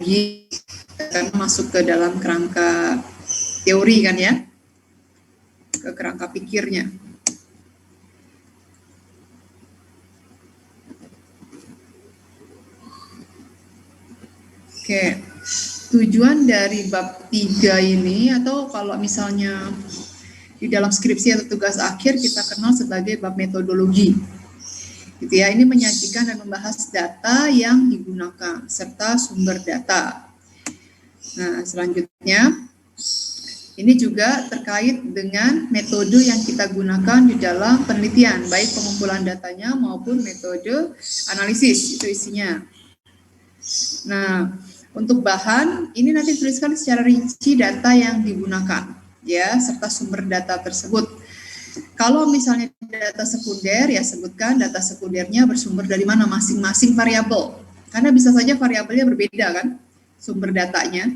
lagi karena masuk ke dalam kerangka teori kan ya, ke kerangka pikirnya. Oke, tujuan dari bab 3 ini, atau kalau misalnya di dalam skripsi atau tugas akhir kita kenal sebagai bab metodologi. Gitu ya, ini menyajikan dan membahas data yang digunakan serta sumber data. Nah, selanjutnya ini juga terkait dengan metode yang kita gunakan di dalam penelitian, baik pengumpulan datanya maupun metode analisis, itu isinya. Nah, untuk bahan, ini nanti tuliskan secara rinci data yang digunakan, ya, serta sumber data tersebut. Kalau misalnya data sekunder, ya sebutkan data sekundernya bersumber dari mana masing-masing variabel. Karena bisa saja variabelnya berbeda kan, sumber datanya.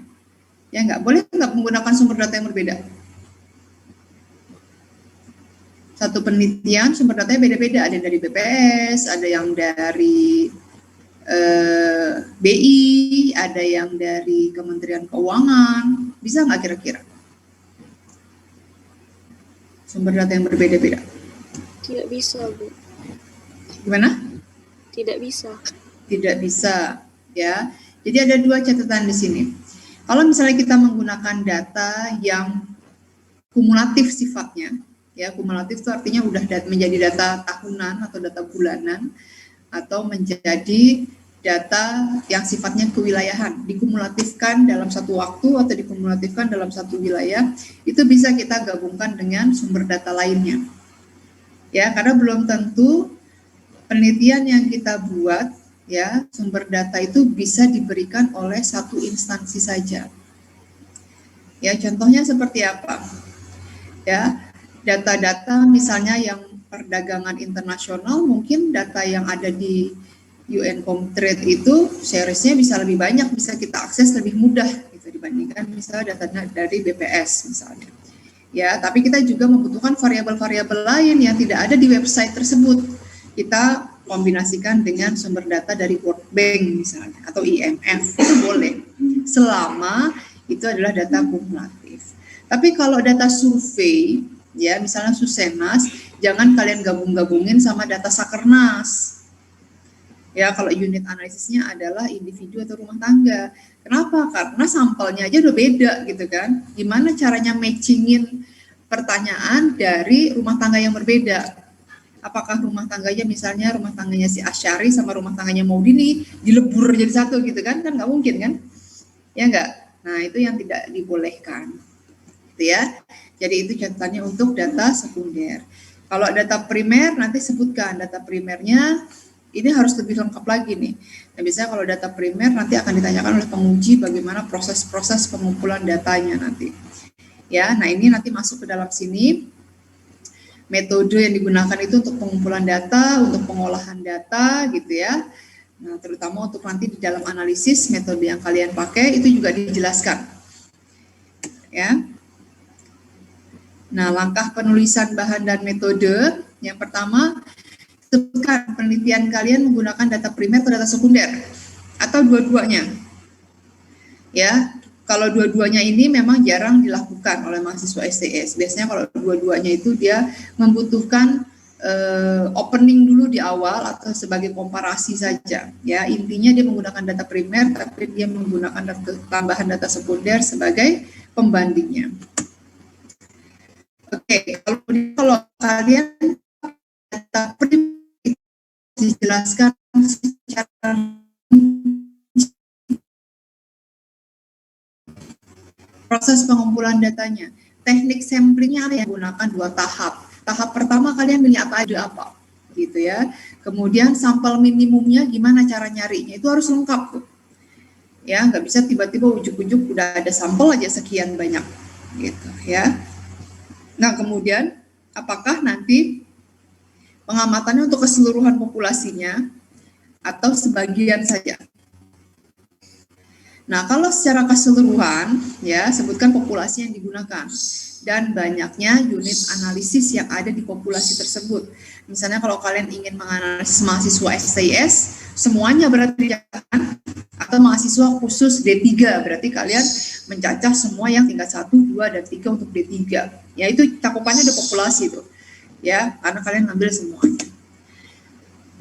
Ya nggak boleh nggak menggunakan sumber data yang berbeda. Satu penelitian sumber datanya beda-beda, ada yang dari BPS, ada yang dari BI, ada yang dari Kementerian Keuangan, bisa nggak kira-kira? Sumber data yang berbeda-beda. Tidak bisa, Bu. Gimana? Tidak bisa. Tidak bisa, ya. Jadi ada dua catatan di sini. Kalau misalnya kita menggunakan data yang kumulatif sifatnya, ya kumulatif itu artinya udah menjadi data tahunan atau data bulanan, atau menjadi data yang sifatnya kewilayahan, dikumulatifkan dalam satu waktu atau dikumulatifkan dalam satu wilayah, itu bisa kita gabungkan dengan sumber data lainnya. Ya, karena belum tentu penelitian yang kita buat, ya, sumber data itu bisa diberikan oleh satu instansi saja. Ya, contohnya seperti apa? Ya, data-data misalnya yang perdagangan internasional, mungkin data yang ada di UN Comtrade itu seriesnya bisa lebih banyak, bisa kita akses lebih mudah gitu dibandingkan misalnya data dari BPS misalnya. Ya, tapi kita juga membutuhkan variabel-variabel lain yang tidak ada di website tersebut. Kita kombinasikan dengan sumber data dari World Bank misalnya atau IMF, itu boleh selama itu adalah data kumulatif. Tapi kalau data survei, ya misalnya Susenas, jangan kalian gabung-gabungin sama data Sakernas. Ya, kalau unit analisisnya adalah individu atau rumah tangga. Kenapa? Karena sampelnya aja udah beda gitu kan. Gimana caranya matchingin pertanyaan dari rumah tangga yang berbeda? Apakah rumah tangganya misalnya rumah tangganya si Asyari sama rumah tangganya Maudini dilebur jadi satu gitu kan? Kan nggak mungkin kan? Ya nggak? Nah, itu yang tidak dibolehkan. Gitu ya. Jadi itu catatannya untuk data sekunder. Kalau data primer nanti sebutkan data primernya ini harus lebih lengkap lagi nih. Nah, biasanya kalau data primer nanti akan ditanyakan oleh penguji bagaimana proses-proses pengumpulan datanya nanti. Ya, nah ini nanti masuk ke dalam sini. Metode yang digunakan itu untuk pengumpulan data, untuk pengolahan data gitu ya. Nah, terutama untuk nanti di dalam analisis metode yang kalian pakai itu juga dijelaskan. Ya. Nah, langkah penulisan bahan dan metode yang pertama, sebutkan penelitian kalian menggunakan data primer atau data sekunder atau dua-duanya. Ya, kalau dua-duanya ini memang jarang dilakukan oleh mahasiswa STS. Biasanya kalau dua-duanya itu dia membutuhkan opening dulu di awal atau sebagai komparasi saja. Ya, intinya dia menggunakan data primer tapi dia menggunakan tambahan data sekunder sebagai pembandingnya. Oke, kalau kalian data primer dijelaskan secara proses pengumpulan datanya. Teknik samplingnya ada yang gunakan dua tahap. Tahap pertama kalian milih apa aja apa, gitu ya. Kemudian sampel minimumnya gimana cara nyarinya itu harus lengkap tuh. Ya, nggak bisa tiba-tiba ujuk-ujuk udah ada sampel aja sekian banyak, gitu ya. Nah, kemudian apakah nanti pengamatannya untuk keseluruhan populasinya atau sebagian saja? Nah, kalau secara keseluruhan, ya, sebutkan populasi yang digunakan dan banyaknya unit analisis yang ada di populasi tersebut. Misalnya kalau kalian ingin menganalisis mahasiswa STS, semuanya berarti jangan, atau atau mahasiswa khusus D3, berarti kalian mencacah semua yang tingkat 1, 2, dan 3 untuk D3. Ya, itu cakupannya udah populasi tuh. Ya, karena kalian ngambil semuanya.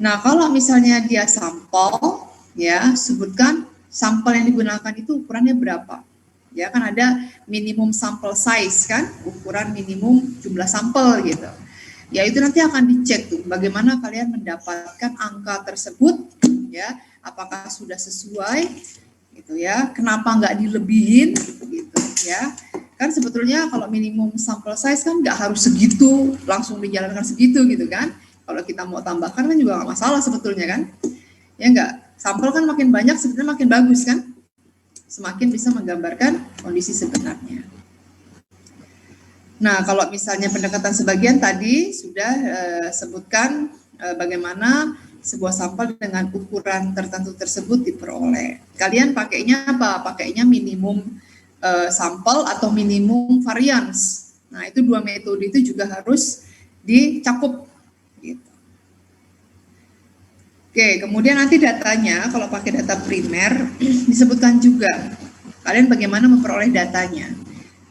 Nah, kalau misalnya dia sampel, ya, sebutkan sampel yang digunakan itu ukurannya berapa. Ya, kan ada minimum sample size kan, ukuran minimum jumlah sampel gitu. Ya, itu nanti akan dicek tuh bagaimana kalian mendapatkan angka tersebut, ya, apakah sudah sesuai gitu ya, kenapa nggak dilebihin gitu ya. Kan sebetulnya kalau minimum sample size kan nggak harus segitu, langsung dijalankan segitu gitu kan. Kalau kita mau tambahkan kan juga nggak masalah sebetulnya kan. Ya nggak, sampel kan makin banyak sebenarnya makin bagus kan. Semakin bisa menggambarkan kondisi sebenarnya. Nah, kalau misalnya pendekatan sebagian tadi sudah sebutkan bagaimana sebuah sampel dengan ukuran tertentu tersebut diperoleh. Kalian pakainya apa? Pakainya minimum sampel atau minimum varians. Nah, itu dua metode itu juga harus dicakup. Gitu. Oke, kemudian nanti datanya, kalau pakai data primer, disebutkan juga kalian bagaimana memperoleh datanya.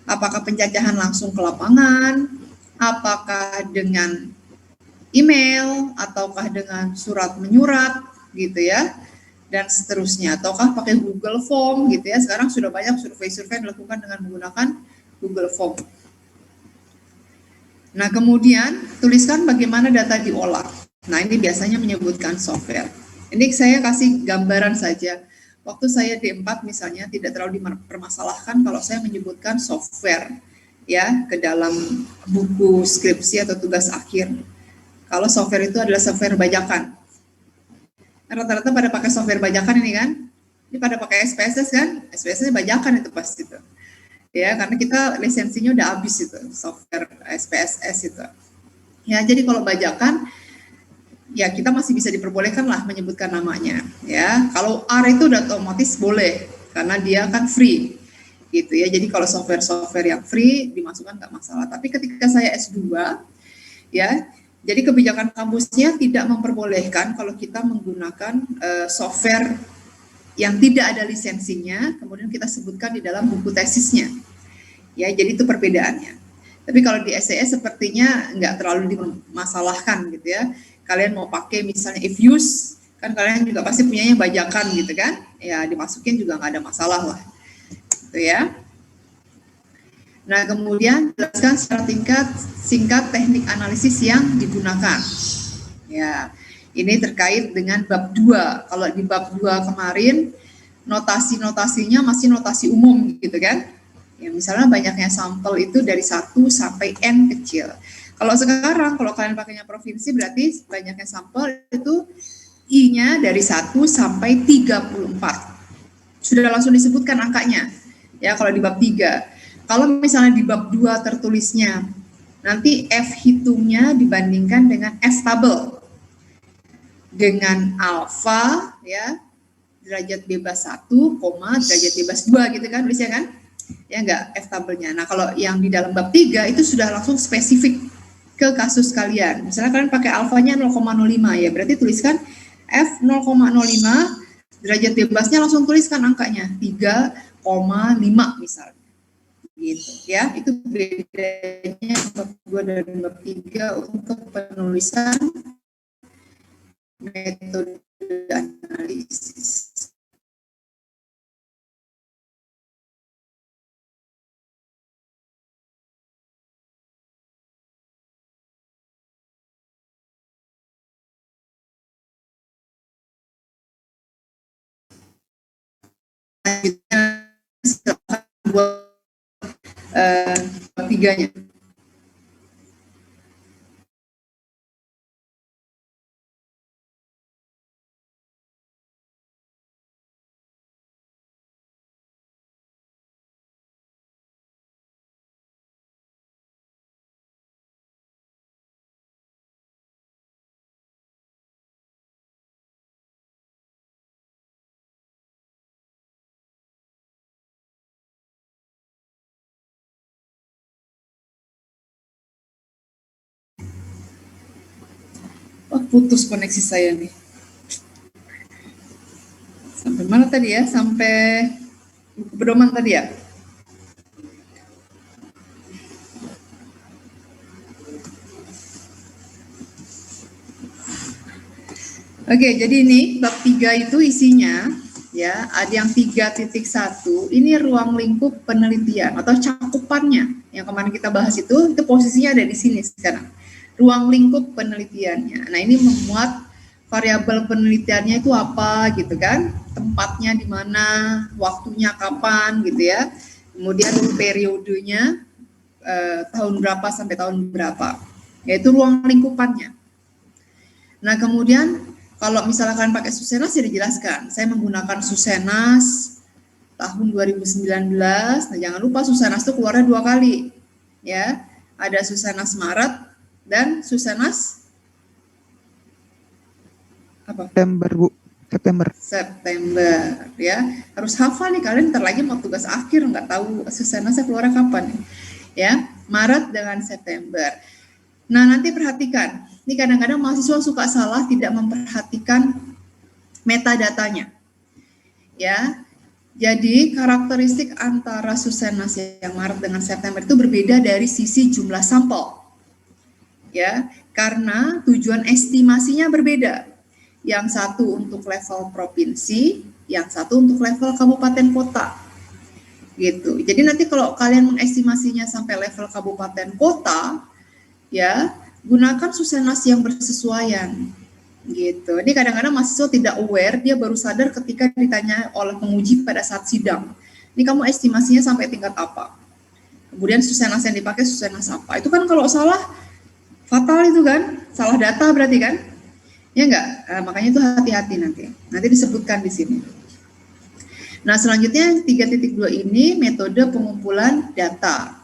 Apakah penjajahan langsung ke lapangan, apakah dengan email, ataukah dengan surat menyurat, gitu ya, dan seterusnya. Ataukah pakai Google Form, gitu ya. Sekarang sudah banyak survei-survei dilakukan dengan menggunakan Google Form. Nah, kemudian tuliskan bagaimana data diolah. Nah, ini biasanya menyebutkan software. Ini saya kasih gambaran saja. Waktu saya D4 misalnya tidak terlalu dipermasalahkan kalau saya menyebutkan software ya ke dalam buku skripsi atau tugas akhir. Kalau software itu adalah software bajakan. Rata-rata pada pakai software bajakan ini kan. Ini pada pakai SPSS kan? SPSS bajakan itu pasti itu. Ya, karena kita lisensinya udah habis itu, software SPSS itu. Ya, jadi kalau bajakan ya kita masih bisa diperbolehkan lah menyebutkan namanya ya. Kalau R itu udah otomatis boleh karena dia kan free gitu ya. Jadi kalau software yang free dimasukkan nggak masalah. Tapi ketika saya S2 ya, jadi kebijakan kampusnya tidak memperbolehkan kalau kita menggunakan software yang tidak ada lisensinya kemudian kita sebutkan di dalam buku tesisnya. Ya, jadi itu perbedaannya. Tapi kalau di SCS sepertinya nggak terlalu dimasalahkan gitu ya. Kalian mau pakai misalnya if use, kan kalian juga pasti punyanya bajakan gitu kan. Ya dimasukin juga nggak ada masalah lah. Gitu ya. Nah kemudian jelaskan secara singkat teknik analisis yang digunakan. Ya, ini terkait dengan bab 2. Kalau di bab 2 kemarin, notasi-notasinya masih notasi umum gitu kan. Ya, misalnya banyaknya sampel itu dari 1 sampai N kecil. Kalau sekarang, kalau kalian pakainya provinsi, berarti banyaknya sampel itu I-nya dari 1 sampai 34. Sudah langsung disebutkan angkanya. Ya, kalau di bab 3. Kalau misalnya di bab 2 tertulisnya, nanti F hitungnya dibandingkan dengan S tabel. Dengan alfa, ya, derajat bebas 1, derajat bebas 2 gitu kan, tulisnya kan? Ya enggak, F tabelnya. Nah, kalau yang di dalam bab 3 itu sudah langsung spesifik ke kasus kalian. Misalnya kalian pakai alfanya 0,05 ya, berarti tuliskan F 0,05, derajat bebasnya langsung tuliskan angkanya 3,5 misalnya. Gitu ya. Itu bedanya bab 2 dan bab 3 untuk penulisan metode analisis. Silakan buat tiganya. Wah, putus koneksi saya nih. Sampai Mana tadi ya, sampai buku pedoman tadi ya? Oke, jadi ini bab 3 itu isinya ya, ada yang 3.1, ini ruang lingkup penelitian atau cakupannya. Yang kemarin kita bahas itu posisinya ada di sini sekarang. Ruang lingkup penelitiannya. Nah, ini memuat variabel penelitiannya itu apa gitu kan? Tempatnya di mana, waktunya kapan gitu ya. Kemudian periodenya tahun berapa sampai tahun berapa. Yaitu ruang lingkupannya. Nah, kemudian kalau misalkan pakai Susenas ya dijelaskan. Saya menggunakan Susenas tahun 2019. Nah, jangan lupa Susenas itu keluarnya 2 kali. Ya, ada Susenas Maret dan Susenas apa? September, Bu. September ya. Harus hafal nih kalian, ntar lagi mau tugas akhir nggak tahu Susenasnya keluarnya kapan nih. Ya, Maret dengan September. Nah, nanti perhatikan. Ini kadang-kadang mahasiswa suka salah tidak memperhatikan metadatanya. Ya. Jadi, karakteristik antara Susenas yang Maret dengan September itu berbeda dari sisi jumlah sampel. Ya, karena tujuan estimasinya berbeda. Yang satu untuk level provinsi, yang satu untuk level kabupaten kota. Gitu. Jadi nanti kalau kalian mengestimasinya sampai level kabupaten kota, ya, gunakan Susenas yang bersesuaian gitu. Ini kadang-kadang mahasiswa tidak aware, dia baru sadar ketika ditanya oleh penguji pada saat sidang. Ini kamu estimasinya sampai tingkat apa? Kemudian Susenas yang dipakai Susenas apa? Itu kan kalau salah fatal itu kan, salah data berarti kan? Ya enggak? Makanya itu hati-hati nanti. Nanti disebutkan di sini. Nah, selanjutnya 3.2 ini metode pengumpulan data.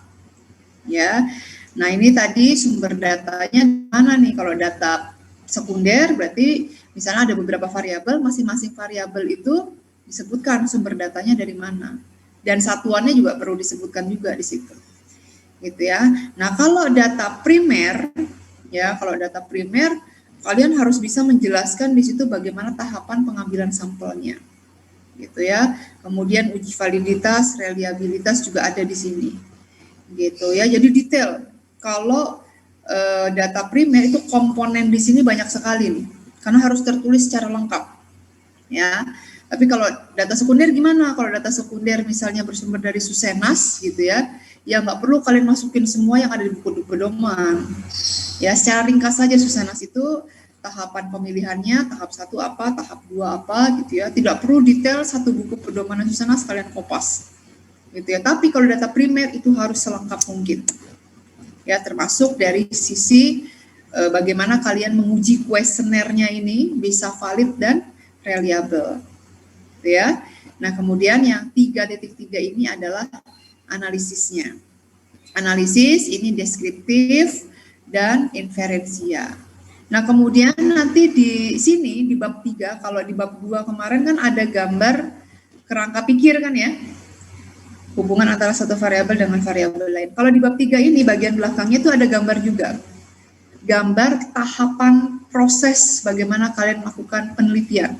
Ya. Nah, ini tadi sumber datanya mana nih? Kalau data sekunder berarti misalnya ada beberapa variabel, masing-masing variabel itu disebutkan sumber datanya dari mana. Dan satuannya juga perlu disebutkan juga di situ. Gitu ya. Nah, kalau data primer ya, kalau data primer kalian harus bisa menjelaskan di situ bagaimana tahapan pengambilan sampelnya. Gitu ya. Kemudian uji validitas, reliabilitas juga ada di sini. Gitu ya. Jadi detail. Kalau data primer itu komponen di sini banyak sekali nih, karena harus tertulis secara lengkap, ya. Tapi kalau data sekunder gimana? Kalau data sekunder misalnya bersumber dari Susenas, gitu ya, ya nggak perlu kalian masukin semua yang ada di buku pedoman. Ya, secara ringkas saja Susenas itu tahapan pemilihannya, tahap 1 apa, tahap 2 apa, gitu ya. Tidak perlu detail satu buku pedoman Susenas kalian kopas, gitu ya. Tapi kalau data primer itu harus selengkap mungkin. Ya, termasuk dari sisi bagaimana kalian menguji kuesionernya ini bisa valid dan reliable. Ya. Nah, kemudian yang 3.3 ini adalah analisisnya. Analisis ini deskriptif dan inferensia. Nah, kemudian nanti di sini di bab 3, kalau di bab 2 kemarin kan ada gambar kerangka pikir kan ya. Hubungan antara satu variabel dengan variabel lain. Kalau di bab 3 ini bagian belakangnya itu ada gambar juga. Gambar tahapan proses bagaimana kalian melakukan penelitian.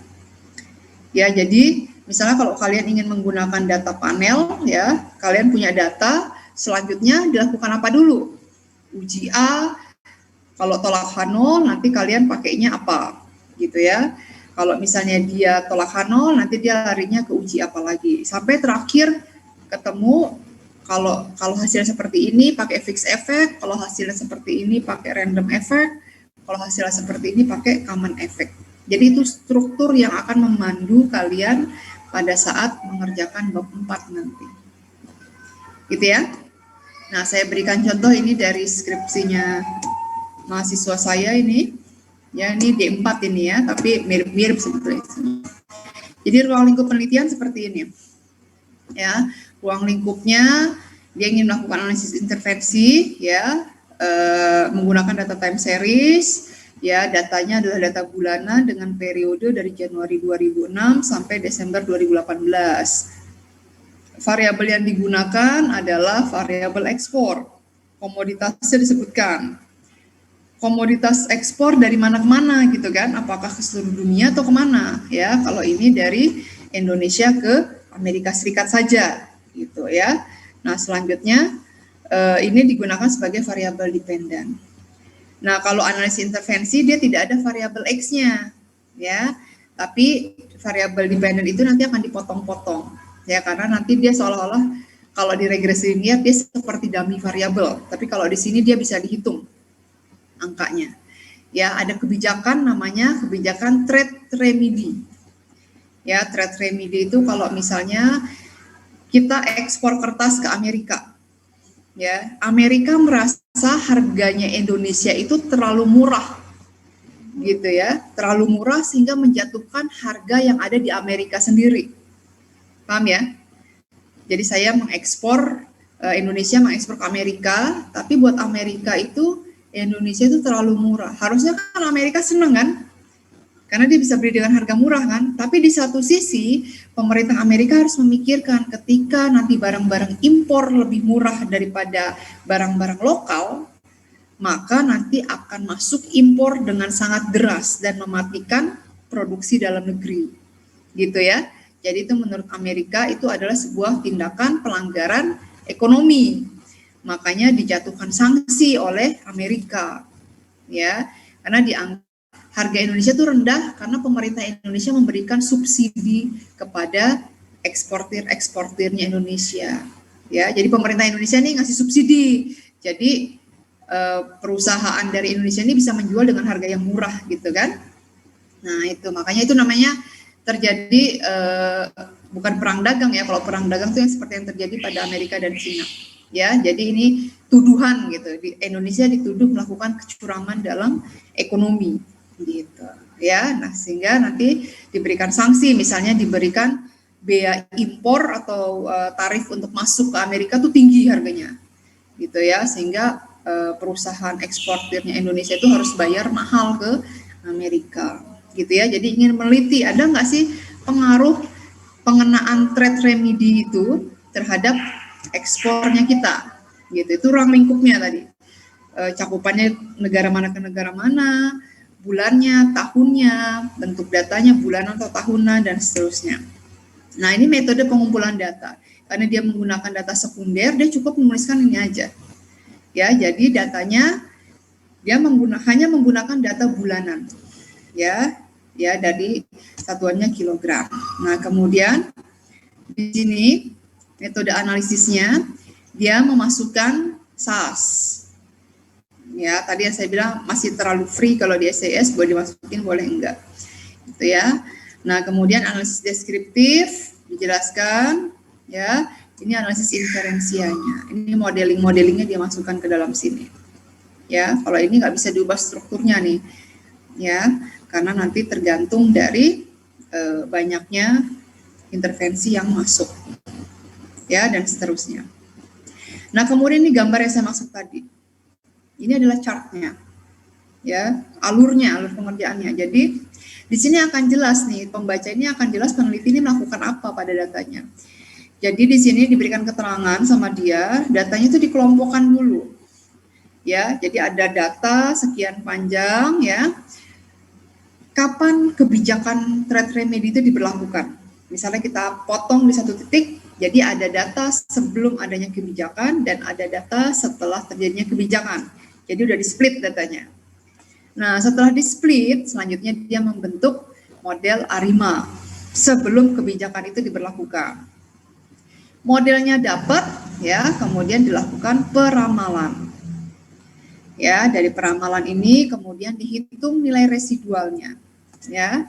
Ya, jadi misalnya kalau kalian ingin menggunakan data panel ya, kalian punya data, selanjutnya dilakukan apa dulu? Uji A, kalau tolak H0 nanti kalian pakainya apa? Gitu ya. Kalau misalnya dia tolak H0 nanti dia larinya ke uji apa lagi. Sampai terakhir ketemu kalau hasilnya seperti ini pakai fixed effect, kalau hasilnya seperti ini pakai random effect, kalau hasilnya seperti ini pakai common effect. Jadi itu struktur yang akan memandu kalian pada saat mengerjakan bab 4 nanti. Gitu ya. Nah, saya berikan contoh ini dari skripsinya mahasiswa saya ini. Ya, ini D4 ini ya, tapi mirip-mirip sebetulnya. Jadi ruang lingkup penelitian seperti ini. Ya, ruang lingkupnya dia ingin melakukan analisis intervensi ya, menggunakan data time series ya, datanya adalah data bulanan dengan periode dari Januari 2006 sampai Desember 2018. Variabel yang digunakan adalah variabel ekspor. Komoditasnya disebutkan. Komoditas ekspor dari mana ke mana gitu kan? Apakah ke seluruh dunia atau kemana? Ya, kalau ini dari Indonesia ke Amerika Serikat saja, gitu ya. Nah, selanjutnya ini digunakan sebagai variabel dependen. Nah, kalau analisis intervensi dia tidak ada variabel X-nya, ya. Tapi variabel dependen itu nanti akan dipotong-potong, ya, karena nanti dia seolah-olah kalau di regresi linear dia seperti dummy variabel, tapi kalau di sini dia bisa dihitung angkanya. Ya, ada kebijakan namanya kebijakan trade remedy. Ya, trade remedy itu kalau misalnya kita ekspor kertas ke Amerika, ya, Amerika merasa harganya Indonesia itu terlalu murah, gitu ya, terlalu murah sehingga menjatuhkan harga yang ada di Amerika sendiri. Paham ya? Jadi saya mengekspor, Indonesia mengekspor ke Amerika, tapi buat Amerika itu Indonesia itu terlalu murah. Harusnya kan Amerika seneng kan? Karena dia bisa beli dengan harga murah kan? Tapi di satu sisi, pemerintah Amerika harus memikirkan ketika nanti barang-barang impor lebih murah daripada barang-barang lokal, maka nanti akan masuk impor dengan sangat deras dan mematikan produksi dalam negeri. Gitu ya. Jadi itu menurut Amerika itu adalah sebuah tindakan pelanggaran ekonomi. Makanya dijatuhkan sanksi oleh Amerika. Ya, karena dianggap harga Indonesia itu rendah karena pemerintah Indonesia memberikan subsidi kepada eksportirnya Indonesia. Ya, jadi pemerintah Indonesia ini ngasih subsidi. Jadi perusahaan dari Indonesia ini bisa menjual dengan harga yang murah gitu kan. Nah, itu makanya itu namanya terjadi bukan perang dagang ya. Kalau perang dagang itu yang seperti yang terjadi pada Amerika dan China. Ya, jadi ini tuduhan gitu. Di Indonesia dituduh melakukan kecurangan dalam ekonomi gitu. Ya, nah sehingga nanti diberikan sanksi, misalnya diberikan bea impor atau tarif untuk masuk ke Amerika tuh tinggi harganya. Gitu ya, sehingga perusahaan eksportirnya Indonesia itu harus bayar mahal ke Amerika. Gitu ya. Jadi ingin meneliti ada nggak sih pengaruh pengenaan trade remedy itu terhadap ekspornya kita, gitu. Itu ruang lingkupnya tadi, cakupannya negara mana ke negara mana, bulannya, tahunnya, bentuk datanya bulanan atau tahunan dan seterusnya. Nah, ini metode pengumpulan data. Karena dia menggunakan data sekunder, dia cukup menuliskan ini aja. Ya, jadi datanya dia hanya menggunakan data bulanan. Ya, dari satuannya kilogram. Nah, kemudian di sini metode analisisnya dia memasukkan SAS. Ya, tadi yang saya bilang masih terlalu free kalau di SAS, boleh dimasukin boleh enggak. Gitu ya. Nah, kemudian analisis deskriptif dijelaskan ya. Ini analisis inferensianya. Ini modeling-modelingnya dia masukkan ke dalam sini. Ya, kalau ini nggak bisa diubah strukturnya nih. Ya, karena nanti tergantung dari banyaknya intervensi yang masuk. Ya, dan seterusnya. Nah, kemudian ini gambar yang saya maksud tadi. Ini adalah chartnya. Ya, alur pengerjaannya. Jadi, di sini akan jelas nih, pembaca ini akan jelas peneliti ini melakukan apa pada datanya. Jadi di sini diberikan keterangan sama dia, datanya itu dikelompokkan dulu. Ya, jadi ada data sekian panjang ya. Kapan kebijakan trade remedy itu diberlakukan? Misalnya kita potong di satu titik, jadi ada data sebelum adanya kebijakan dan ada data setelah terjadinya kebijakan. Jadi udah di-split datanya. Nah, setelah di-split, selanjutnya dia membentuk model ARIMA sebelum kebijakan itu diberlakukan. Modelnya dapat, ya, kemudian dilakukan peramalan. Ya, dari peramalan ini kemudian dihitung nilai residualnya. Ya,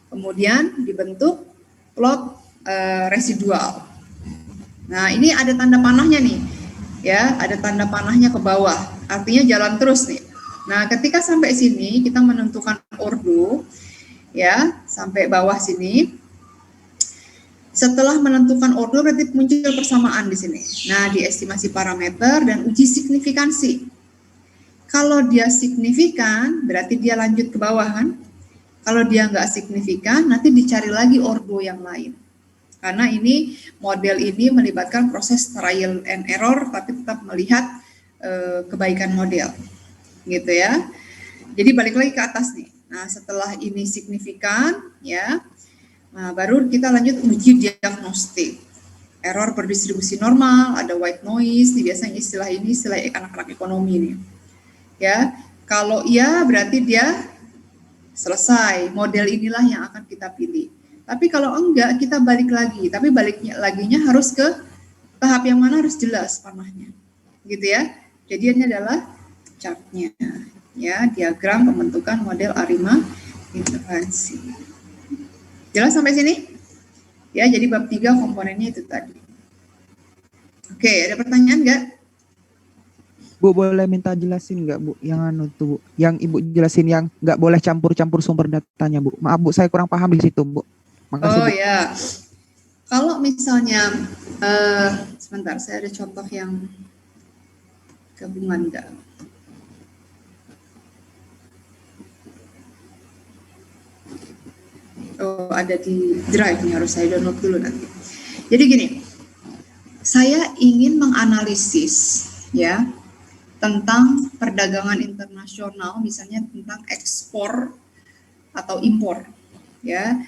kemudian dibentuk plot residual. Nah, ini ada tanda panahnya nih. Ya, ada tanda panahnya ke bawah. Artinya jalan terus nih. Nah, ketika sampai sini kita menentukan ordo, ya, sampai bawah sini. Setelah menentukan ordo berarti muncul persamaan di sini. Nah, diestimasi parameter dan uji signifikansi. Kalau dia signifikan, berarti dia lanjut ke bawah kan? Kalau dia nggak signifikan, nanti dicari lagi ordo yang lain. Karena ini model ini melibatkan proses trial and error, tapi tetap melihat kebaikan model, gitu ya. Jadi balik lagi ke atas nih. Nah, setelah ini signifikan, ya, Nah, baru kita lanjut uji diagnostik. Error berdistribusi normal, ada white noise, biasanya istilah ini istilah anak-anak ekonomi nih. Ya, kalau iya berarti dia selesai, model inilah yang akan kita pilih. Tapi kalau enggak, kita balik lagi. Tapi baliknya laginya harus ke tahap yang mana harus jelas panahnya. Gitu ya. Jadi ini adalah chartnya. Ya, diagram pembentukan model ARIMA intervensi. Jelas sampai sini? Ya, jadi bab 3 komponennya itu tadi. Oke, ada pertanyaan nggak? Bu, boleh minta jelasin nggak, Bu? Yang anu tuh, Bu. Yang Ibu jelasin yang nggak boleh campur-campur sumber datanya, Bu. Maaf, Bu, saya kurang paham di situ, Bu. Makasih, Oh Bu. ya, kalau misalnya, sebentar, saya ada contoh yang gabungan nggak? Oh, ada di Drive nih, harus saya download dulu nanti. Jadi gini, saya ingin menganalisis ya tentang perdagangan internasional, misalnya tentang ekspor atau impor, ya.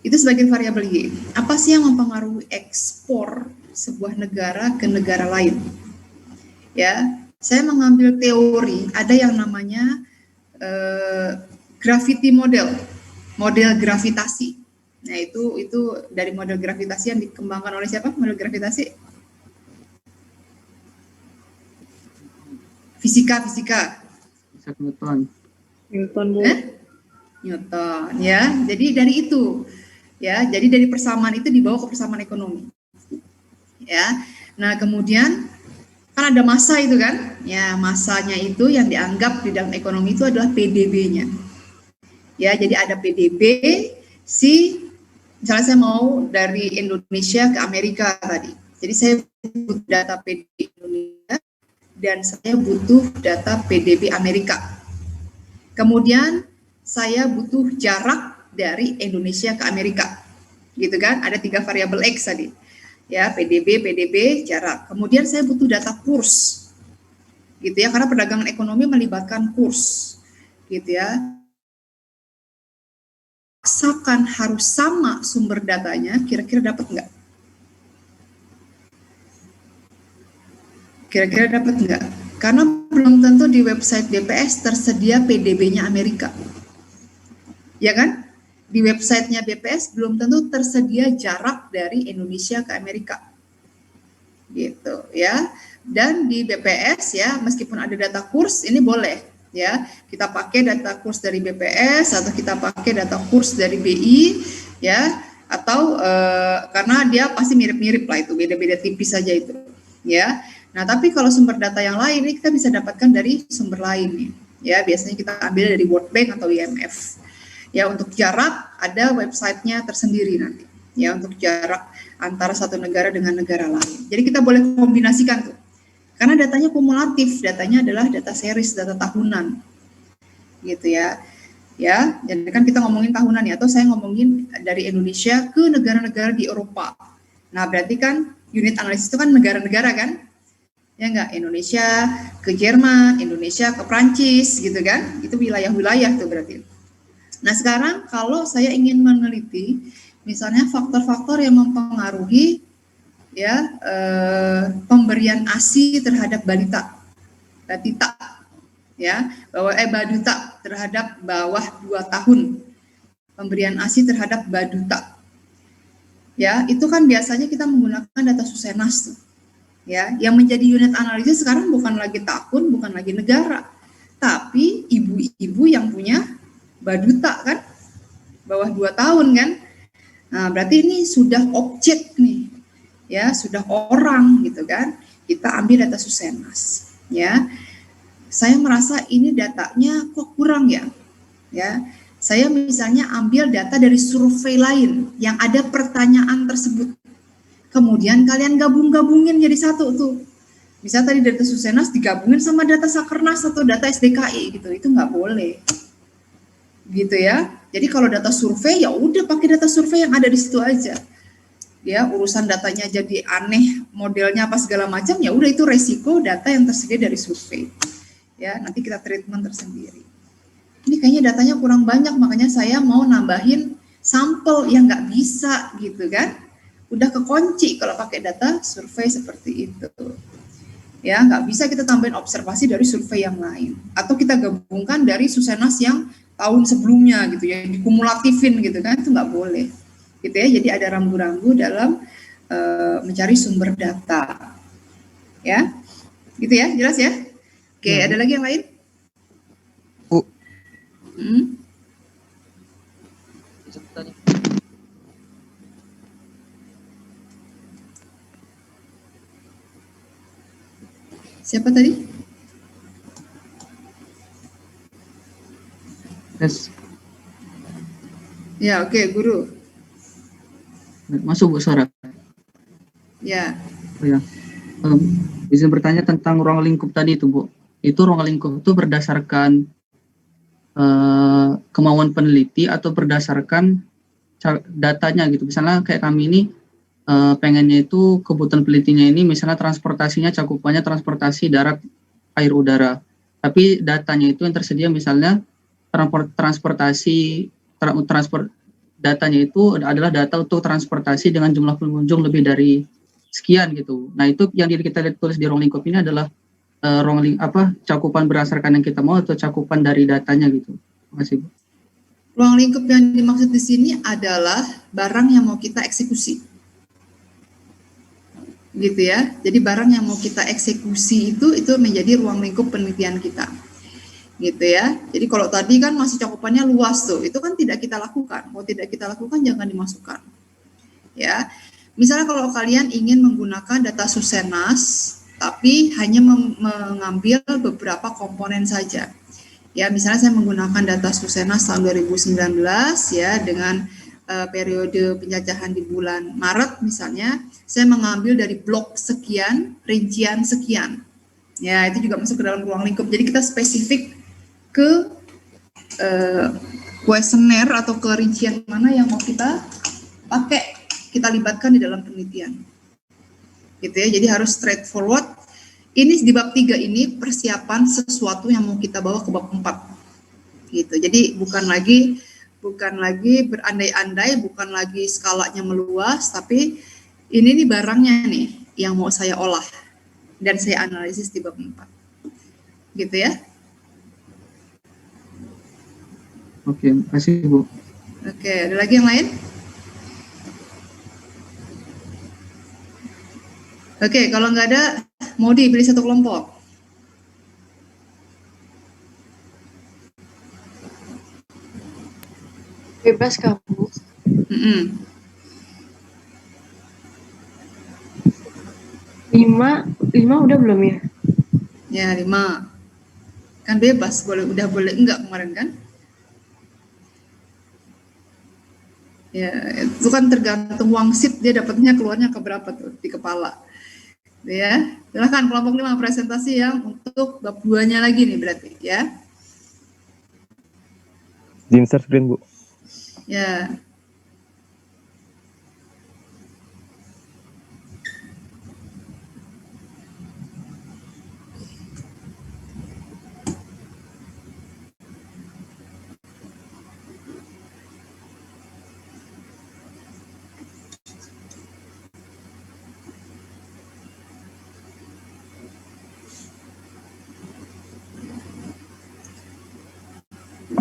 Itu sebagai variabel Y. Apa sih yang mempengaruhi ekspor sebuah negara ke negara lain? Ya, saya mengambil teori, ada yang namanya gravity model gravitasi. Nah, itu dari model gravitasi yang dikembangkan oleh siapa? Model gravitasi? Fisika. Isaac Newton. Newton, Bu. Newton, ya. Jadi dari itu, ya. Jadi dari persamaan itu dibawa ke persamaan ekonomi. Ya. Nah, kemudian kan ada massa itu kan? Ya, massanya itu yang dianggap di dalam ekonomi itu adalah PDB-nya. Ya, jadi ada PDB misalnya saya mau dari Indonesia ke Amerika tadi. Jadi saya butuh data PDB Indonesia dan saya butuh data PDB Amerika. Kemudian saya butuh jarak dari Indonesia ke Amerika. Gitu kan? Ada 3 variabel X tadi. Ya, PDB, jarak. Kemudian saya butuh data kurs. Gitu ya, karena perdagangan ekonomi melibatkan kurs. Gitu ya. Paksakan harus sama sumber datanya, kira-kira dapat nggak? Kira-kira dapat nggak? Karena belum tentu di website BPS tersedia PDB-nya Amerika. Ya kan? Di websitenya BPS belum tentu tersedia jarak dari Indonesia ke Amerika. Gitu ya. Dan di BPS ya, meskipun ada data kurs, ini boleh. Ya, kita pakai data kurs dari BPS atau kita pakai data kurs dari BI ya, atau karena dia pasti mirip-mirip lah, itu beda-beda tipis saja itu ya. Nah, tapi kalau sumber data yang lain ini kita bisa dapatkan dari sumber lain nih ya, biasanya kita ambil dari World Bank atau IMF ya. Untuk jarak ada websitenya tersendiri nanti ya, untuk jarak antara satu negara dengan negara lain. Jadi kita boleh kombinasikan tuh. Karena datanya kumulatif, datanya adalah data series, data tahunan, gitu ya. Ya, jadi kan kita ngomongin tahunan ya, atau saya ngomongin dari Indonesia ke negara-negara di Eropa. Nah, berarti kan unit analisis itu kan negara-negara kan? Ya enggak, Indonesia ke Jerman, Indonesia ke Prancis, gitu kan? Itu wilayah-wilayah tuh berarti. Nah, sekarang kalau saya ingin meneliti, misalnya faktor-faktor yang mempengaruhi ya pemberian ASI terhadap batita ya, baduta terhadap bawah 2 tahun, pemberian ASI terhadap baduta ya, itu kan biasanya kita menggunakan data Susenas tuh ya. Yang menjadi unit analisis sekarang bukan lagi tahun, bukan lagi negara, tapi ibu-ibu yang punya baduta kan, bawah 2 tahun kan. Nah, berarti ini sudah objek nih ya, sudah orang gitu kan. Kita ambil data Susenas ya. Saya merasa ini datanya kok kurang ya. Ya, saya misalnya ambil data dari survei lain yang ada pertanyaan tersebut. Kemudian kalian gabung-gabungin jadi satu tuh. Misalnya tadi data Susenas digabungin sama data Sakernas atau data SDKI gitu. Itu nggak boleh. Gitu ya. Jadi kalau data survei ya udah pakai data survei yang ada di situ aja. Ya, urusan datanya jadi aneh, modelnya apa segala macam, ya udah itu resiko data yang tersedia dari survei. Ya, nanti kita treatment tersendiri. Ini kayaknya datanya kurang banyak, makanya saya mau nambahin sampel yang nggak bisa gitu kan. Udah kekunci kalau pakai data survei seperti itu. Ya, nggak bisa kita tambahin observasi dari survei yang lain. Atau kita gabungkan dari Susenas yang tahun sebelumnya gitu ya, dikumulatifin gitu kan, itu nggak boleh. Gitu ya, jadi ada rambu-rambu dalam mencari sumber data. Ya, gitu ya, jelas ya? Oke, Ya, ada lagi yang lain? Bu. Siapa tadi? Yes. Ya, oke, guru. Masuk Bu suara. Ya, Oh, ya. Izin bertanya tentang ruang lingkup tadi itu Bu. Itu ruang lingkup itu berdasarkan kemauan peneliti atau berdasarkan datanya gitu. Misalnya kayak kami ini pengennya itu kebutuhan penelitinya ini misalnya transportasinya cakupannya transportasi darat, air, udara. Tapi datanya itu yang tersedia misalnya datanya itu adalah data untuk transportasi dengan jumlah pengunjung lebih dari sekian gitu. Nah itu yang kita tulis di ruang lingkup ini adalah cakupan berdasarkan yang kita mau atau cakupan dari datanya gitu. Terima kasih Bu. ruang lingkup yang dimaksud di sini adalah barang yang mau kita eksekusi. Gitu ya. Jadi barang yang mau kita eksekusi itu menjadi ruang lingkup penelitian kita. Gitu ya. Jadi kalau tadi kan masih cakupannya luas tuh, itu kan tidak kita lakukan. Kalau tidak kita lakukan jangan dimasukkan. Ya. Misalnya kalau kalian ingin menggunakan data Susenas tapi hanya mengambil beberapa komponen saja. Ya, misalnya saya menggunakan data Susenas tahun 2019 ya dengan periode penjajahan di bulan Maret misalnya, saya mengambil dari blok sekian, rincian sekian. Ya, itu juga masuk ke dalam ruang lingkup. Jadi kita spesifik ke kuesioner atau ke rincian mana yang mau kita pakai, kita libatkan di dalam penelitian. Gitu ya, jadi harus straightforward. Ini di bab 3 ini persiapan sesuatu yang mau kita bawa ke bab 4. Gitu. Jadi bukan lagi berandai-andai, bukan lagi skalanya meluas, tapi ini nih barangnya nih yang mau saya olah dan saya analisis di bab 4. Gitu ya. Oke, makasih Bu. Oke, ada lagi yang lain? Oke, kalau nggak ada, mau dipilih satu kelompok. Bebas kamu. Lima udah belum ya? Ya, 5. Kan bebas, udah boleh enggak kemarin kan? Ya, itu kan tergantung wangsit dia dapatnya keluarnya ke berapa tuh di kepala. Ya, silahkan kelompok 5 presentasi yang untuk bab 2-nya lagi nih berarti ya. Di share screen Bu. Ya.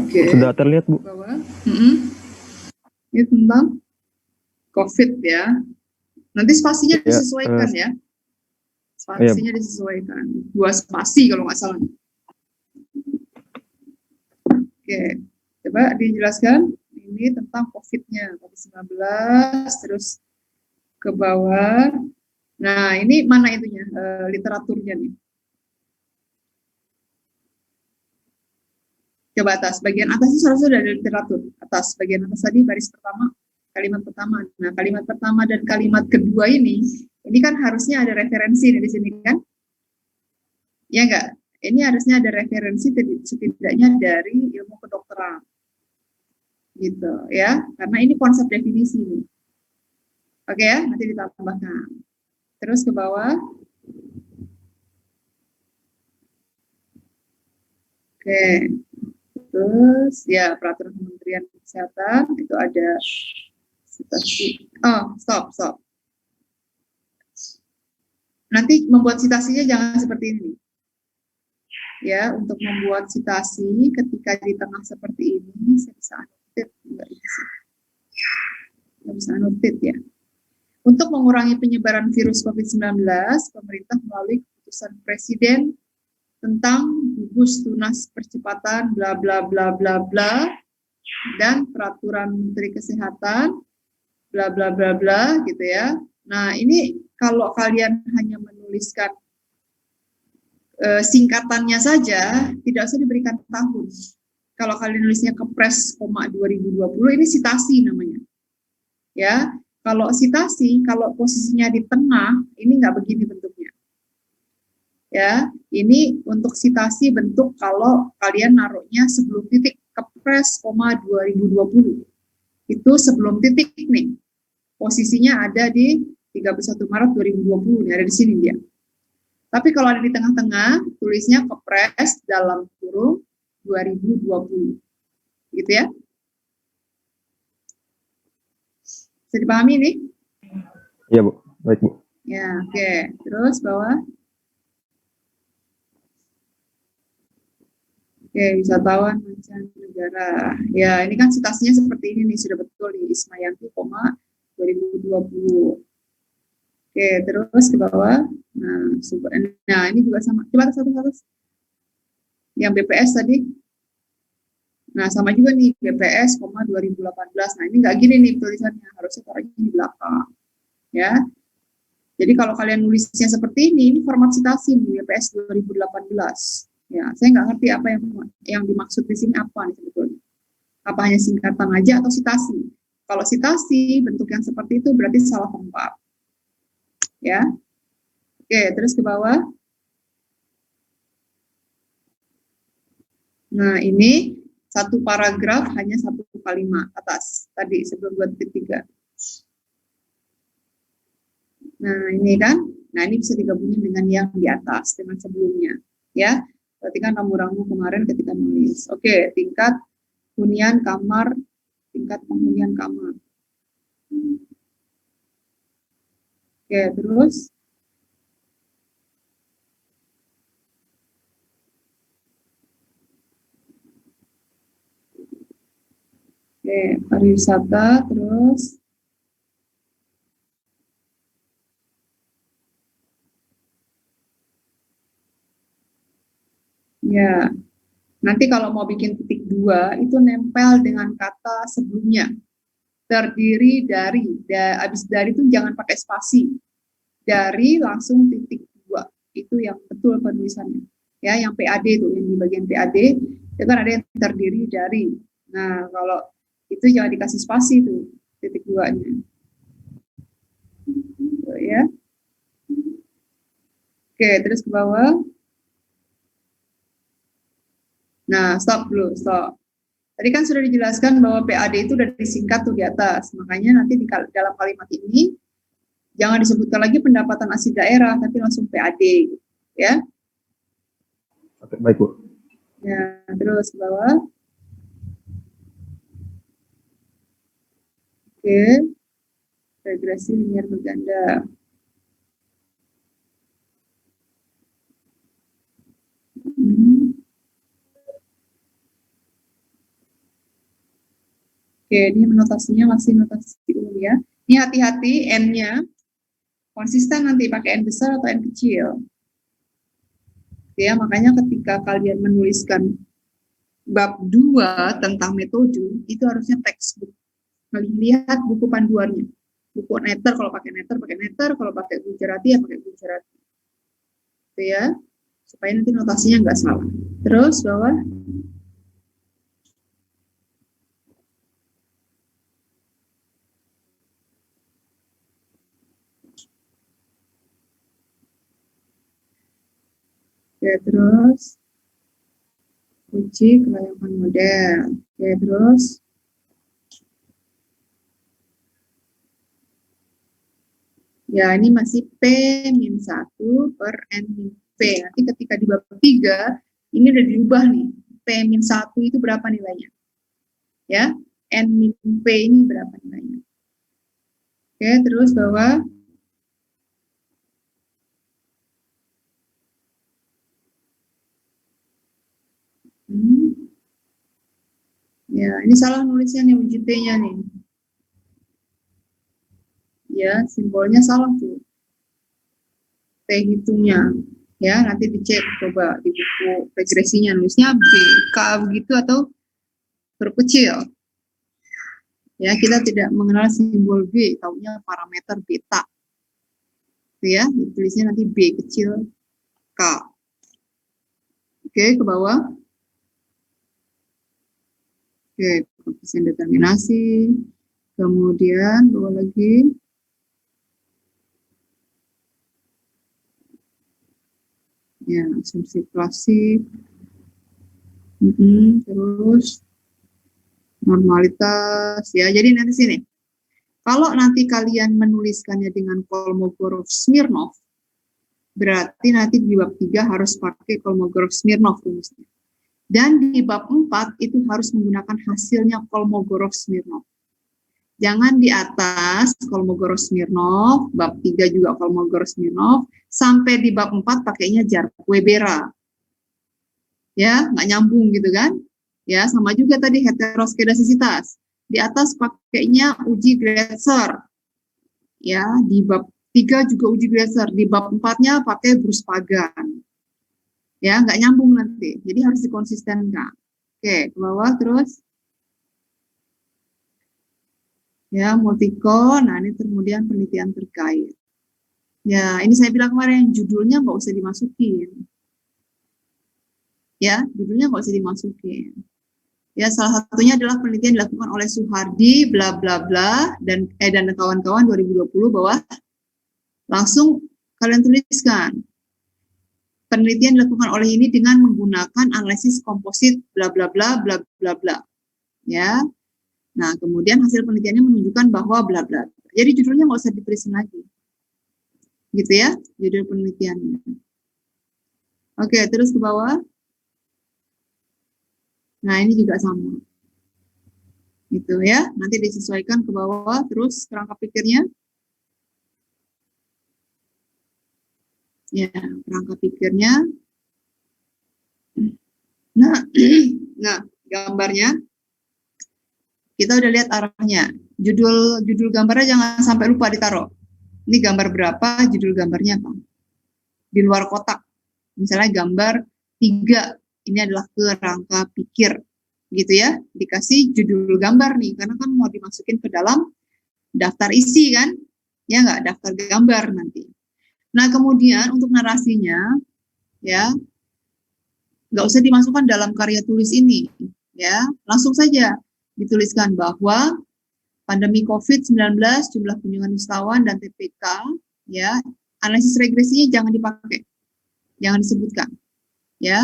Oke. Sudah terlihat Bu. Bawah. Ini tentang COVID ya. Nanti spasinya disesuaikan ya. Spasinya disesuaikan. 2 spasi kalau nggak salah. Oke, coba dijelaskan. Ini tentang COVID-nya, COVID-19, terus ke bawah. Nah, ini mana itunya, literaturnya nih. Coba atas, bagian atas itu seharusnya ada literatur. Atas, bagian atas tadi, baris pertama, kalimat pertama. Nah, kalimat pertama dan kalimat kedua ini kan harusnya ada referensi di sini kan? Ya enggak? Ini harusnya ada referensi setidaknya dari ilmu kedokteran. Gitu ya, karena ini konsep definisi nih. Oke ya, nanti ditambahkan. Terus ke bawah. Oke. Terus ya peraturan Kementerian kesehatan itu ada citasi. Oh, stop. Nanti membuat citasinya jangan seperti ini. Ya, untuk membuat citasi ketika di tengah seperti ini, saya bisa annotate, nggak bisa annotate ya. Untuk mengurangi penyebaran virus COVID-19, pemerintah melalui keputusan Presiden tentang gugus tunas percepatan bla bla bla bla bla dan peraturan Menteri Kesehatan bla bla bla bla gitu ya. Nah, ini kalau kalian hanya menuliskan singkatannya saja, tidak usah diberikan tahun. Kalau kalian nulisnya Kepres, 2020, ini citasi namanya. Ya, kalau citasi, kalau posisinya di tengah, ini nggak begini bentuknya. Ya, ini untuk citasi bentuk kalau kalian naruhnya sebelum titik Kepres, 2020. Itu sebelum titik nih. Posisinya ada di 31 Maret 2020, ada di sini dia. Tapi kalau ada di tengah-tengah, tulisnya Kepres dalam kurung 2020. Gitu ya. Bisa dipahami ini? Iya, Bu. Baik, Bu. Ya, oke. Terus bawah. Oke, wisatawan mancanegara. Ya, ini kan citasinya seperti ini nih, sudah betul di Ismayanti, 2020. Oke, terus ke bawah. Nah, ini juga sama. Coba satu-satu. Yang BPS tadi. Nah, sama juga nih, BPS, 2018. Nah, ini nggak gini nih tulisannya. Harusnya taruhnya di belakang. Ya. Jadi kalau kalian nulisnya seperti ini format citasi nih, BPS 2018. Ya, saya nggak ngerti apa yang dimaksud di sini apa nih sebetulnya. Apa hanya singkatan aja atau citasi? Kalau citasi, bentuk yang seperti itu berarti salah tempat. Ya. Oke, terus ke bawah. Nah, ini satu paragraf hanya satu kalimat atas tadi sebelum 2.3. Nah, ini kan. Nah, ini bisa digabungin dengan yang di atas dengan sebelumnya, ya. Berarti kan rambu-rambu kemarin ketika nulis. Oke, tingkat hunian kamar, tingkat penghunian kamar. Oke, terus pariwisata, terus ya, nanti kalau mau bikin titik 2 itu nempel dengan kata sebelumnya. Terdiri dari, habis dari itu jangan pakai spasi. Dari langsung titik 2. Itu yang betul penulisannya. Ya, yang PAD itu, yang di bagian PAD, itu kan ada yang terdiri dari. Nah, kalau itu jangan dikasih spasi tuh, titik 2-nya. Gitu, ya. Oke, terus ke bawah. Nah, stop dulu, stop. Tadi kan sudah dijelaskan bahwa PAD itu sudah disingkat tuh di atas. Makanya nanti di dalam kalimat ini jangan disebutkan lagi pendapatan asli daerah, tapi langsung PAD, ya. Oke, baik, Bu. Ya, terus ke bawah. Oke. Regresi linear berganda. Oke, ini notasinya masih notasi umum ya. Ini hati-hati N-nya konsisten nanti pakai N besar atau N kecil. Ya, makanya ketika kalian menuliskan bab 2 tentang metode, itu harusnya textbook. Lihat buku panduannya. Buku netter, kalau pakai netter, kalau pakai Gujarati, ya pakai Gujarati. Itu ya, supaya nanti notasinya nggak salah. Terus bawah. Ya, terus uji kelayakan model. Ya, terus ya, ini masih P-1 per N-P. Nanti ketika di bab 3, ini udah diubah nih. P-1 itu berapa nilainya? Ya, N min P ini berapa nilainya. Oke, terus bawah. Ya, ini salah nulisnya nih, UJT-nya nih. Ya, simbolnya salah tuh. T hitungnya. Ya, nanti dicek coba di buku regresinya nulisnya B, K begitu atau huruf kecil. Ya, kita tidak mengenal simbol B, taunya parameter beta. Itu ya, ditulisnya nanti B kecil K. Oke, ke bawah. Oke, koefisien determinasi. Kemudian bawah lagi. Ya, asumsi klasik. Terus normalitas. Ya, jadi nanti sini. Kalau nanti kalian menuliskannya dengan Kolmogorov-Smirnov, berarti nanti di bab 3 harus pakai Kolmogorov-Smirnov rumusnya. Dan di bab 4 itu harus menggunakan hasilnya Kolmogorov-Smirnov. Jangan di atas Kolmogorov-Smirnov, bab 3 juga Kolmogorov-Smirnov, sampai di bab 4 pakainya Jarque-Webera. Ya, nggak nyambung gitu kan? Ya, sama juga tadi heteroskedasisitas. Di atas pakainya uji Gretzer. Ya, di bab 3 juga uji Gretzer. Di bab 4-nya pakai Bruce-Pagan. Ya, nggak nyambung nanti. Jadi harus dikonsistenkan. Oke, ke bawah terus. Ya, multikon. Nah, ini kemudian penelitian terkait. Ya, ini saya bilang kemarin, judulnya nggak usah dimasukin. Ya, judulnya nggak usah dimasukin. Ya, salah satunya adalah penelitian dilakukan oleh Suhardi, bla bla bla, dan kawan-kawan 2020 bahwa langsung kalian tuliskan. Penelitian dilakukan oleh ini dengan menggunakan analisis komposit bla bla bla bla bla bla. Ya. Nah, kemudian hasil penelitiannya menunjukkan bahwa bla bla. Jadi judulnya nggak usah ditulisin lagi. Gitu ya, judul penelitiannya. Oke, terus ke bawah. Nah, ini juga sama. Gitu ya, nanti disesuaikan ke bawah, terus kerangka pikirnya. Ya, kerangka pikirnya. Nah, nah, gambarnya. Kita udah lihat arahnya. Judul gambarnya jangan sampai lupa ditaruh. Ini gambar berapa, judul gambarnya apa? Di luar kotak. Misalnya gambar 3. Ini adalah kerangka pikir, gitu ya. Dikasih judul gambar nih, karena kan mau dimasukin ke dalam daftar isi kan, ya nggak, daftar gambar nanti. Nah kemudian untuk narasinya, ya nggak usah dimasukkan dalam karya tulis ini, ya langsung saja dituliskan bahwa pandemi COVID-19, jumlah kunjungan wisatawan dan TPK, ya analisis regresinya jangan dipakai, jangan disebutkan, ya.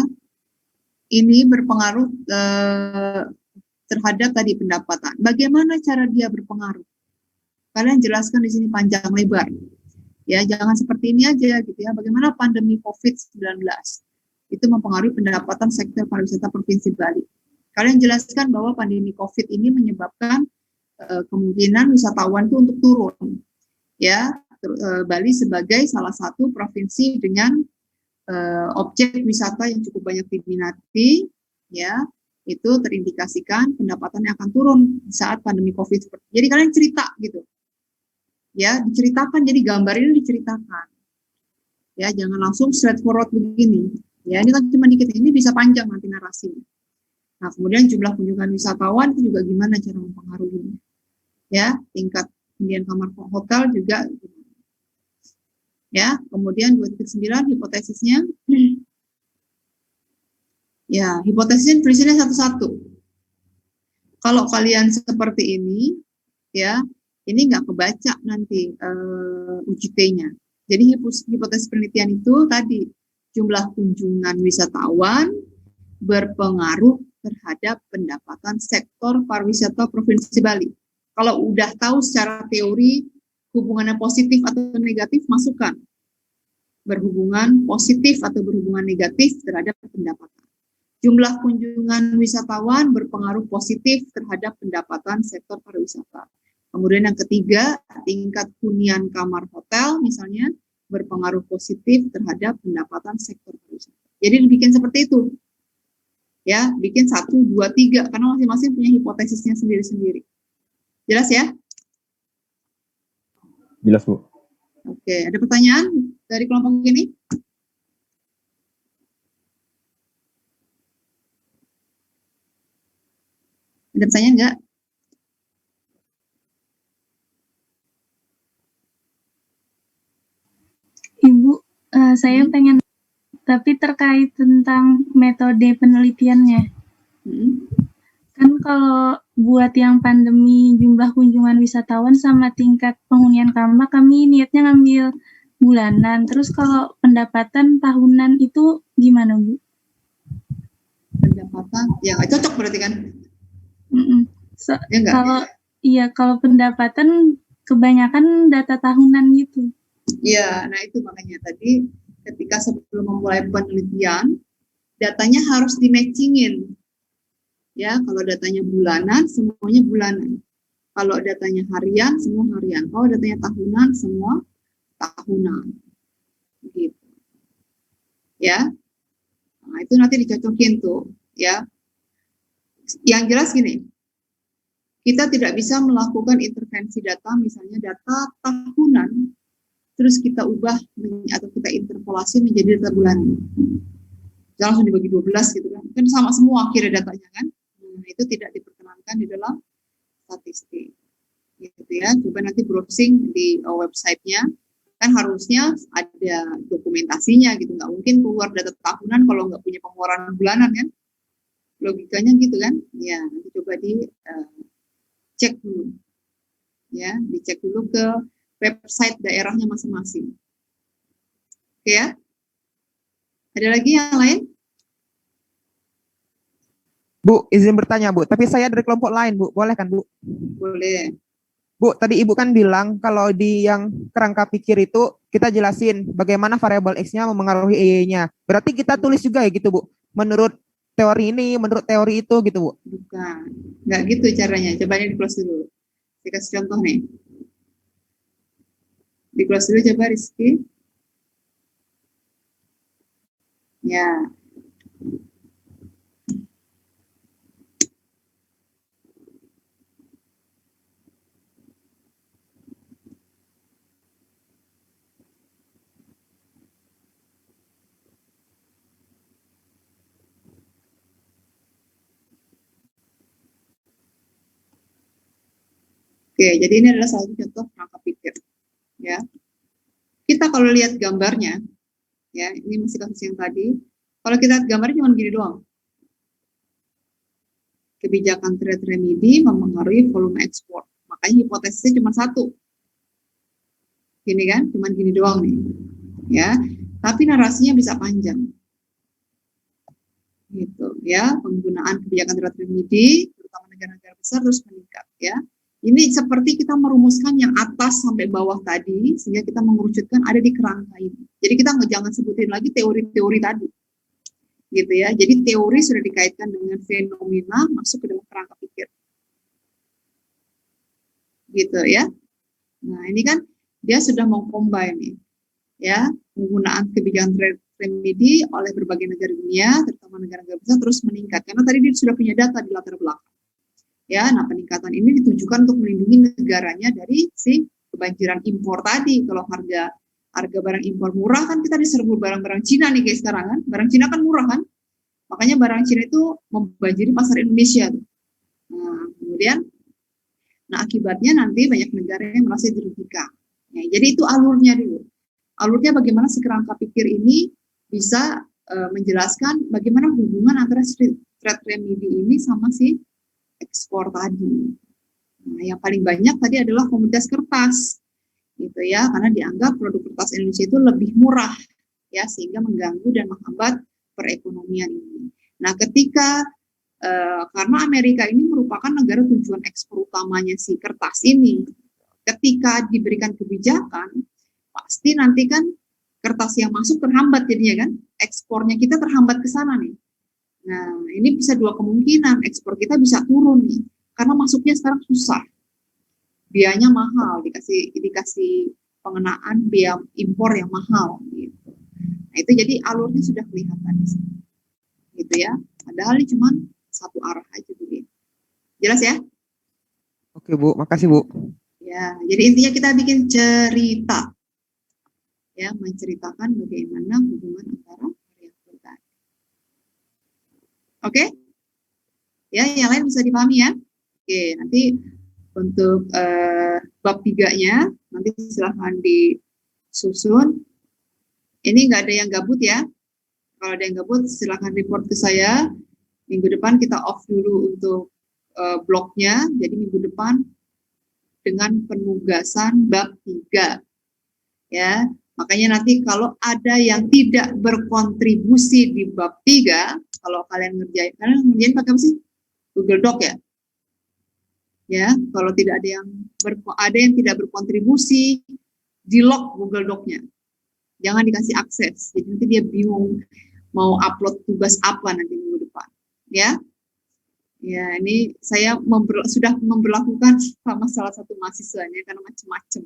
Ini berpengaruh terhadap tadi pendapatan. Bagaimana cara dia berpengaruh? Kalian jelaskan di sini panjang lebar. Ya, jangan seperti ini aja gitu ya. Bagaimana pandemi COVID-19 itu mempengaruhi pendapatan sektor pariwisata Provinsi Bali. Kalian jelaskan bahwa pandemi COVID ini menyebabkan kemungkinan wisatawan itu untuk turun. Ya, Bali sebagai salah satu provinsi dengan objek wisata yang cukup banyak diminati, ya itu terindikasikan pendapatannya akan turun saat pandemi COVID. Jadi kalian cerita gitu, ya diceritakan. Jadi gambar ini diceritakan, ya jangan langsung straightforward begini. Ya ini kan cuma dikit, ini bisa panjang nanti narasinya. Nah kemudian jumlah kunjungan wisatawan itu juga gimana cara mempengaruhinya, ya tingkat hunian kamar hotel juga. Ya, kemudian 2.9 hipotesisnya. Ya, hipotesisnya tulisannya satu-satu. Kalau kalian seperti ini, ya, ini nggak kebaca nanti UJT-nya. Jadi hipotesis penelitian itu tadi jumlah kunjungan wisatawan berpengaruh terhadap pendapatan sektor pariwisata Provinsi Bali. Kalau udah tahu secara teori hubungannya positif atau negatif, masukkan berhubungan positif atau berhubungan negatif terhadap pendapatan. Jumlah kunjungan wisatawan berpengaruh positif terhadap pendapatan sektor pariwisata. Kemudian yang ketiga, tingkat hunian kamar hotel misalnya berpengaruh positif terhadap pendapatan sektor pariwisata. Jadi dibikin seperti itu. Ya, bikin 1, 2, 3 karena masing-masing punya hipotesisnya sendiri-sendiri. Jelas ya? Jelas, Bu. Oke, ada pertanyaan dari kelompok ini? Ada pertanyaan enggak? Ibu, saya pengen, tapi terkait tentang metode penelitiannya. Kan kalau buat yang pandemi jumlah kunjungan wisatawan sama tingkat penghunian kamar, kami niatnya ngambil bulanan. Terus kalau pendapatan tahunan itu gimana, Bu? Pendapatan, ya nggak cocok berarti kan? Ya enggak? Kalau pendapatan kebanyakan data tahunan gitu. Iya, nah itu makanya tadi ketika sebelum memulai penelitian, datanya harus di-matchingin. Ya, kalau datanya bulanan, semuanya bulanan. Kalau datanya harian, semua harian. Kalau datanya tahunan, semua tahunan. Gitu. Ya. Nah, itu nanti dicocokin tuh, ya. Yang jelas gini, kita tidak bisa melakukan intervensi data, misalnya data tahunan, terus kita ubah atau kita interpolasi menjadi data bulanan. Jangan langsung dibagi 12 gitu kan. Kan sama semua akhirnya datanya kan. Nah, itu tidak diperkenankan di dalam statistik. Gitu ya. Coba nanti browsing di website-nya. Kan harusnya ada dokumentasinya gitu. Nggak mungkin keluar data tahunan kalau nggak punya pengeluaran bulanan kan. Logikanya gitu kan. Ya, nanti coba cek dulu. Ya, dicek dulu ke website daerahnya masing-masing. Oke ya. Ada lagi yang lain? Bu, izin bertanya, Bu. Tapi saya dari kelompok lain, Bu. Boleh kan, Bu? Boleh. Bu, tadi Ibu kan bilang kalau di yang kerangka pikir itu kita jelasin bagaimana variabel X-nya memengaruhi Y-nya. Berarti kita tulis juga ya gitu, Bu? Menurut teori ini, menurut teori itu gitu, Bu? Bukan. Nggak gitu caranya. Coba di close dulu. Saya kasih contoh nih. Di close dulu coba Rizky. Ya. Oke, jadi ini adalah salah satu contoh kerangka pikir. Ya, kita kalau lihat gambarnya, ya ini masih kasus yang tadi. Kalau kita lihat gambarnya cuma gini doang. Kebijakan trade remedy mempengaruhi volume ekspor. Makanya hipotesisnya cuma satu. Gini kan, cuma gini doang nih. Ya, tapi narasinya bisa panjang. Gitu ya, penggunaan kebijakan trade remedy terutama negara-negara besar terus meningkat ya. Ini seperti kita merumuskan yang atas sampai bawah tadi, sehingga kita mengerucutkan ada di kerangka ini. Jadi kita jangan sebutin lagi teori-teori tadi. Gitu ya. Jadi teori sudah dikaitkan dengan fenomena masuk ke dalam kerangka pikir. Gitu ya. Nah, ini kan dia sudah mengcombine nih. Ya, penggunaan kebijakan trade remedy oleh berbagai negara dunia, terutama negara-negara besar terus meningkat. Karena tadi dia sudah punya data di latar belakang. Ya, nah peningkatan ini ditujukan untuk melindungi negaranya dari si kebanjiran impor tadi. Kalau harga barang impor murah kan kita diserbu barang-barang Cina nih guys sekarang kan. Barang Cina kan murah kan. Makanya barang Cina itu membanjiri pasar Indonesia. Nah, kemudian akibatnya nanti banyak negara yang merasa dirugikan. Ya, jadi itu alurnya dulu. Alurnya bagaimana si kerangka pikir ini bisa menjelaskan bagaimana hubungan antara trade remedy ini sama si ekspor tadi. Nah, yang paling banyak tadi adalah komoditas kertas, gitu ya, karena dianggap produk kertas Indonesia itu lebih murah, ya, sehingga mengganggu dan menghambat perekonomian ini. Nah, ketika karena Amerika ini merupakan negara tujuan ekspor utamanya si kertas ini, ketika diberikan kebijakan, pasti nanti kan kertas yang masuk terhambat jadinya kan, ekspornya kita terhambat ke sana nih. Nah, ini bisa dua kemungkinan, ekspor kita bisa turun nih, karena masuknya sekarang susah, biayanya mahal, dikasih pengenaan biaya impor yang mahal, gitu. Nah, itu jadi alurnya sudah kelihatan di sini, gitu ya. Padahal ini cuma satu arah aja begini. Jelas ya? Oke Bu, makasih Bu. Ya, jadi intinya kita bikin cerita, ya, menceritakan bagaimana hubungan antara variabel tadi. Oke? Ya, yang lain bisa dipahami ya. Oke, nanti untuk bab 3-nya nanti silahkan disusun. Ini nggak ada yang gabut ya. Kalau ada yang gabut silahkan report ke saya. Minggu depan kita off dulu untuk blognya. Jadi minggu depan dengan penugasan bab 3. Ya, makanya nanti kalau ada yang tidak berkontribusi di bab 3, kalau kalian ngerjain pakai apa sih? Google Doc ya. Ya, kalau tidak ada yang tidak berkontribusi, di lock Google Doc-nya. Jangan dikasih akses. Jadi nanti dia bingung mau upload tugas apa nanti minggu depan. Ya. Ya, ini saya sudah memberlakukan sama salah satu mahasiswanya karena macam-macam.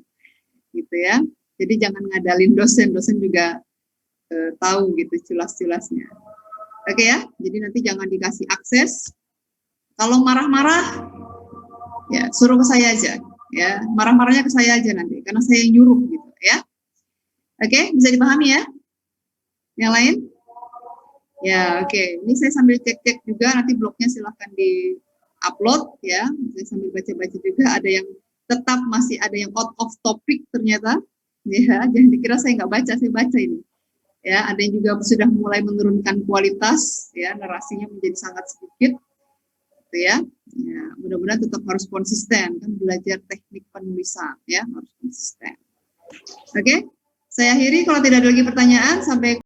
Gitu ya. Jadi jangan ngadalin dosen juga tahu gitu culas-culasnya. Oke ya. Jadi nanti jangan dikasih akses. Kalau marah-marah ya suruh ke saya aja ya, marah-marahnya ke saya aja nanti karena saya yang nyuruh gitu ya. Oke, bisa dipahami ya? Yang lain? Ya, oke. Ini saya sambil cek-cek juga, nanti blognya silahkan di-upload ya. Saya sambil baca-baca juga, ada yang tetap masih ada yang out of topic ternyata. Ya, jangan dikira saya nggak baca, saya baca ini. Ya, ada yang juga sudah mulai menurunkan kualitas, ya, narasinya menjadi sangat sedikit. Gitu ya. Ya, mudah-mudahan tetap harus konsisten, kan belajar teknik penulisan, ya, harus konsisten. Oke, saya akhiri kalau tidak ada lagi pertanyaan, sampai